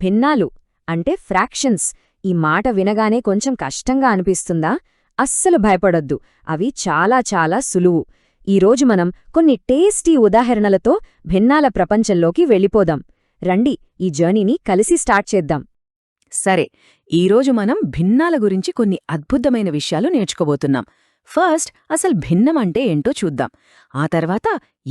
భిన్నాలు అంటే ఫ్రాక్షన్స్ ఈ మాట వినగానే కొంచెం కష్టంగా అనిపిస్తుందా? అస్సలు భయపడొద్దు, అవి చాలా చాలా సులువు. ఈరోజు మనం కొన్ని టేస్టీ ఉదాహరణలతో భిన్నాల ప్రపంచంలోకి వెళ్ళిపోదాం. రండి, ఈ జర్నీని కలిసి స్టార్ట్ చేద్దాం. సరే, ఈరోజు మనం భిన్నాల గురించి కొన్ని అద్భుతమైన విషయాలు నేర్చుకోబోతున్నాం. ఫస్ట్ అసలు భిన్నం అంటే ఏంటో చూద్దాం. ఆ తర్వాత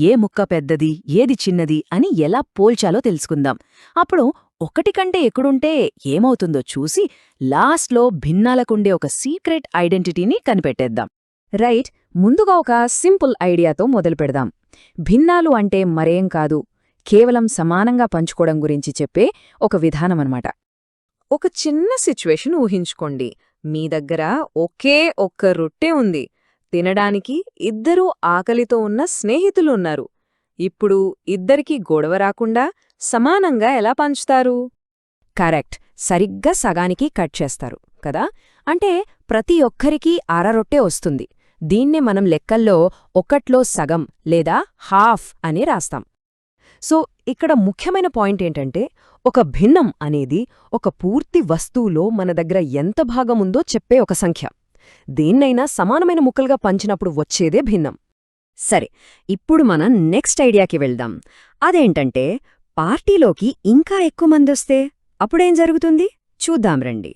ఏ ముక్క పెద్దది, ఏది చిన్నది అని ఎలా పోల్చాలో తెలుసుకుందాం. అప్పుడు ఒకటి కంటే ఎక్కుడుంటే ఏమవుతుందో చూసి లాస్ట్లో భిన్నాలకుండే ఒక సీక్రెట్ ఐడెంటిటీని కనిపెట్టేద్దాం. రైట్, ముందుగా ఒక సింపుల్ ఐడియాతో మొదలుపెడదాం. భిన్నాలు అంటే మరేం కాదు, కేవలం సమానంగా పంచుకోవడం గురించి చెప్పే ఒక విధానమన్నమాట. ఒక చిన్న సిచ్యువేషన్ ఊహించుకోండి. మీ దగ్గర ఒకే ఒక్క రొట్టె ఉంది. తినడానికి ఇద్దరూ ఆకలితో ఉన్న స్నేహితులు ఉన్నారు. ఇప్పుడు ఇద్దరికీ గొడవ రాకుండా సమానంగా ఎలా పంచుతారు? కరెక్ట్, సరిగ్గా సగానికి కట్ చేస్తారు కదా. అంటే ప్రతి ఒక్కరికీ అరరొట్టె వస్తుంది. దీన్నే మనం లెక్కల్లో ఒకట్లో సగం లేదా హాఫ్ అని రాస్తాం. సో ఇక్కడ ముఖ్యమైన పాయింట్ ఏంటంటే, ఒక భిన్నం అనేది ఒక పూర్తి వస్తువులో మన దగ్గర ఎంత భాగముందో చెప్పే ఒక సంఖ్య. దేన్నైనా సమానమైన ముక్కలుగా పంచినప్పుడు వచ్చేదే భిన్నం. సరే, ఇప్పుడు మనం నెక్స్ట్ ఐడియాకి వెళ్దాం. అదేంటంటే, పార్టీలోకి ఇంకా ఎక్కువ మందొస్తే అప్పుడేం జరుగుతుంది చూద్దాం రండి.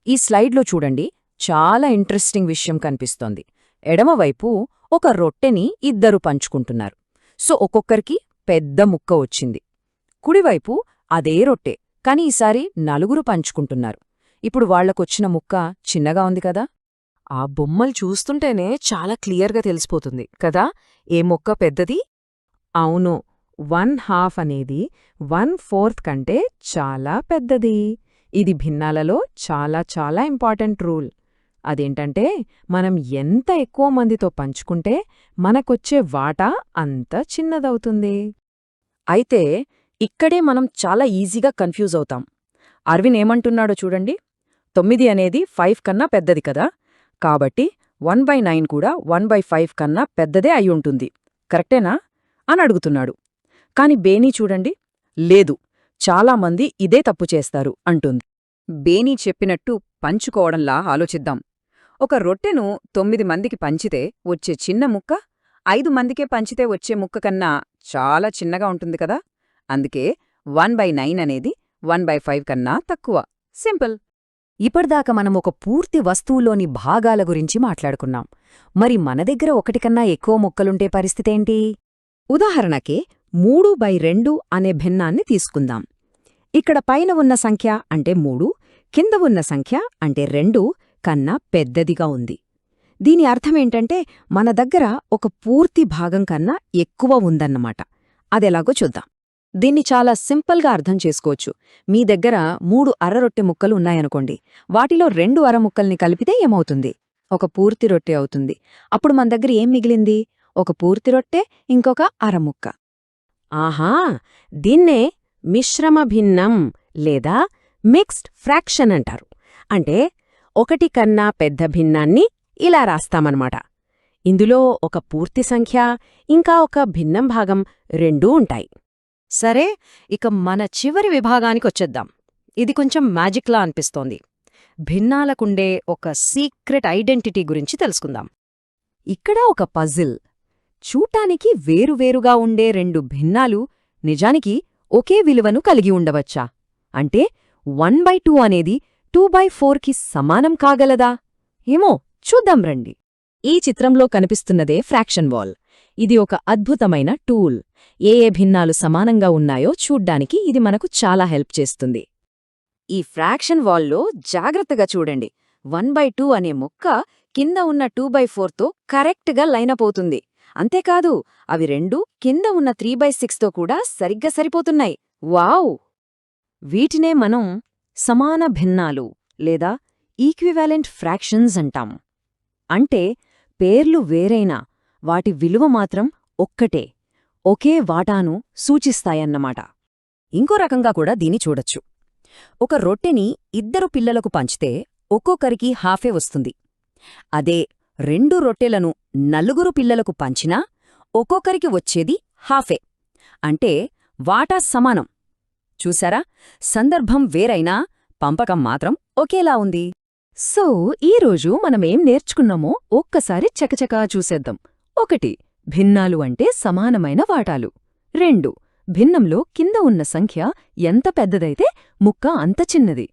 ఈ స్లైడ్లో చూడండి, చాలా ఇంట్రెస్టింగ్ విషయం కనిపిస్తోంది. ఎడమవైపు ఒక రొట్టెని ఇద్దరు పంచుకుంటున్నారు. సో ఒక్కొక్కరికి పెద్ద ముక్క వచ్చింది. కుడివైపు అదే రొట్టె, కాని ఈసారి నలుగురు పంచుకుంటున్నారు. ఇప్పుడు వాళ్లకొచ్చిన ముక్క చిన్నగా ఉంది కదా. ఆ బొమ్మలు చూస్తుంటేనే చాలా క్లియర్గా తెలిసిపోతుంది కదా ఏ ముక్క పెద్దది. అవును, 1/2 అనేది 1/4 కంటే చాలా పెద్దది. ఇది భిన్నాలలో చాలా చాలా ఇంపార్టెంట్ రూల్. అదేంటంటే, మనం ఎంత ఎక్కువ మందితో పంచుకుంటే మనకొచ్చే వాటా అంత చిన్నదవుతుంది. అయితే ఇక్కడే మనం చాలా ఈజీగా కన్ఫ్యూజ్ అవుతాం. అరవింద్ ఏమంటున్నాడో చూడండి. 9 అనేది 5 కన్నా పెద్దది కదా, కాబట్టి 1/9 కూడా 1/5 కన్నా పెద్దదే అయ్యుంటుంది, కరెక్టేనా అని అడుగుతున్నాడు. కాని బేనీ చూడండి, లేదు, చాలామంది ఇదే తప్పు చేస్తారు అంటుంది. బేనీ చెప్పినట్టు పంచుకోవడంలా ఆలోచిద్దాం. ఒక రొట్టెను 9 మందికి పంచితే వచ్చే చిన్న ముక్క 5 మందికే పంచితే వచ్చే ముక్క కన్నా చాలా చిన్నగా ఉంటుంది కదా. అందుకే 1/9 అనేది 1/5 కన్నా తక్కువ. సింపుల్. ఇప్పటిదాకా మనం ఒక పూర్తి వస్తువులోని భాగాల గురించి మాట్లాడుకున్నాం. మరి మన దగ్గర ఒకటి కన్నా ఎక్కువ ముక్కలుంటే పరిస్థితేంటి? ఉదాహరణకి 3/2 అనే భిన్నాన్ని తీసుకుందాం. ఇక్కడ పైన ఉన్న సంఖ్య అంటే 3, కింద ఉన్న సంఖ్య అంటే 2 కన్నా పెద్దదిగా ఉంది. దీని అర్థమేంటంటే, మన దగ్గర ఒక పూర్తి భాగం కన్నా ఎక్కువ ఉందన్నమాట. అదెలాగో చూద్దాం. దీన్ని చాలా సింపుల్గా అర్థం చేసుకోవచ్చు. మీ దగ్గర 3 అరరొట్టె ముక్కలు ఉన్నాయనుకోండి. వాటిలో 2 అరముక్కల్ని కలిపితే ఏమవుతుంది? ఒక పూర్తి రొట్టె అవుతుంది. అప్పుడు మన దగ్గర ఏం మిగిలింది? ఒక పూర్తి రొట్టె, ఇంకొక అరముక్క. ఆహా, దీన్నే మిశ్రమ భిన్నం లేదా మిక్స్డ్ ఫ్రాక్షన్ అంటారు. అంటే ఒకటి కన్నా పెద్ద భిన్నాన్ని ఇలా రాస్తామన్నమాట. ఇందులో ఒక పూర్తి సంఖ్య ఇంకా ఒక భిన్నం భాగం రెండూ ఉంటాయి. సరే, ఇక మన చివరి విభాగానికొచ్చేద్దాం. ఇది కొంచెం మ్యాజిక్లా అనిపిస్తోంది. భిన్నాలకుండే ఒక సీక్రెట్ ఐడెంటిటీ గురించి తెలుసుకుందాం. ఇక్కడ ఒక పజిల్. చూటానికి వేరువేరుగా ఉండే 2 భిన్నాలు నిజానికి ఒకే విలువను కలిగి ఉండవచ్చా? అంటే 1/2 అనేది 2/4కి సమానం కాగలదా? ఏమో చూద్దాం రండి. ఈ చిత్రంలో కనిపిస్తున్నదే ఫ్రాక్షన్ వాల్. ఇది ఒక అద్భుతమైన టూల్. ఏ భిన్నాలు సమానంగా ఉన్నాయో చూడ్డానికి ఇది మనకు చాలా హెల్ప్ చేస్తుంది. ఈ ఫ్రాక్షన్ వాల్లో జాగ్రత్తగా చూడండి. 1/2 అనే ముక్క కింద ఉన్న 2/4తో కరెక్ట్గా లైనపోతుంది. అంతేకాదు, అవి రెండూ కింద ఉన్న 3/6తో కూడా సరిగ్గా సరిపోతున్నాయి. వావ్! వీటినే మనం సమాన భిన్నాలు లేదా ఈక్వివాలెంట్ ఫ్రాక్షన్స్ అంటాం. అంటే పేర్లు వేరైనా వాటి విలువ మాత్రం ఒక్కటే, ఒకే వాటాను సూచిస్తాయన్నమాట. ఇంకో రకంగా కూడా దీని చూడొచ్చు. ఒక రొట్టెని 2 పిల్లలకు పంచితే ఒక్కొక్కరికి హాఫే వస్తుంది. అదే 2 రొట్టెలను 4 పిల్లలకు పంచినా ఒక్కొక్కరికి వచ్చేది హాఫే. అంటే వాటా సమానం. చూసారా, సందర్భం వేరైనా పంపకం మాత్రం ఒకేలా ఉంది. సో ఈరోజు మనమేం నేర్చుకున్నామో ఒక్కసారి చకచకా చూసేద్దాం. 1. భిన్నాలు అంటే సమానమైన వాటాలు. 2. భిన్నంలో కింద ఉన్న సంఖ్య ఎంత పెద్దదైతే ముక్క అంత చిన్నది.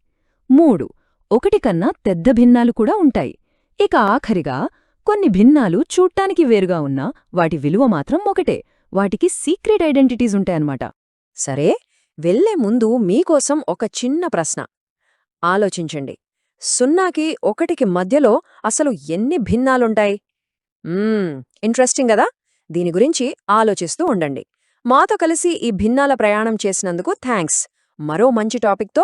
3. 1 కన్నా పెద్ద భిన్నాలు కూడా ఉంటాయి. ఇక ఆఖరిగా కొన్ని భిన్నాలు చూడ్డానికి వేరుగా ఉన్నా వాటి విలువ మాత్రం ఒకటే. వాటికి సీక్రెట్ ఐడెంటిటీస్ ఉంటాయన్నమాట. సరే, వెళ్లే ముందు మీకోసం ఒక చిన్న ప్రశ్న. ఆలోచించండి, 0కి 1కి మధ్యలో అసలు ఎన్ని భిన్నాలుంటాయి? ఇంట్రెస్టింగ్ గదా? దీని గురించి ఆలోచిస్తూ ఉండండి. మాతో కలిసి ఈ భిన్నాల ప్రయాణం చేసినందుకు థ్యాంక్స్. మరో మంచి టాపిక్తో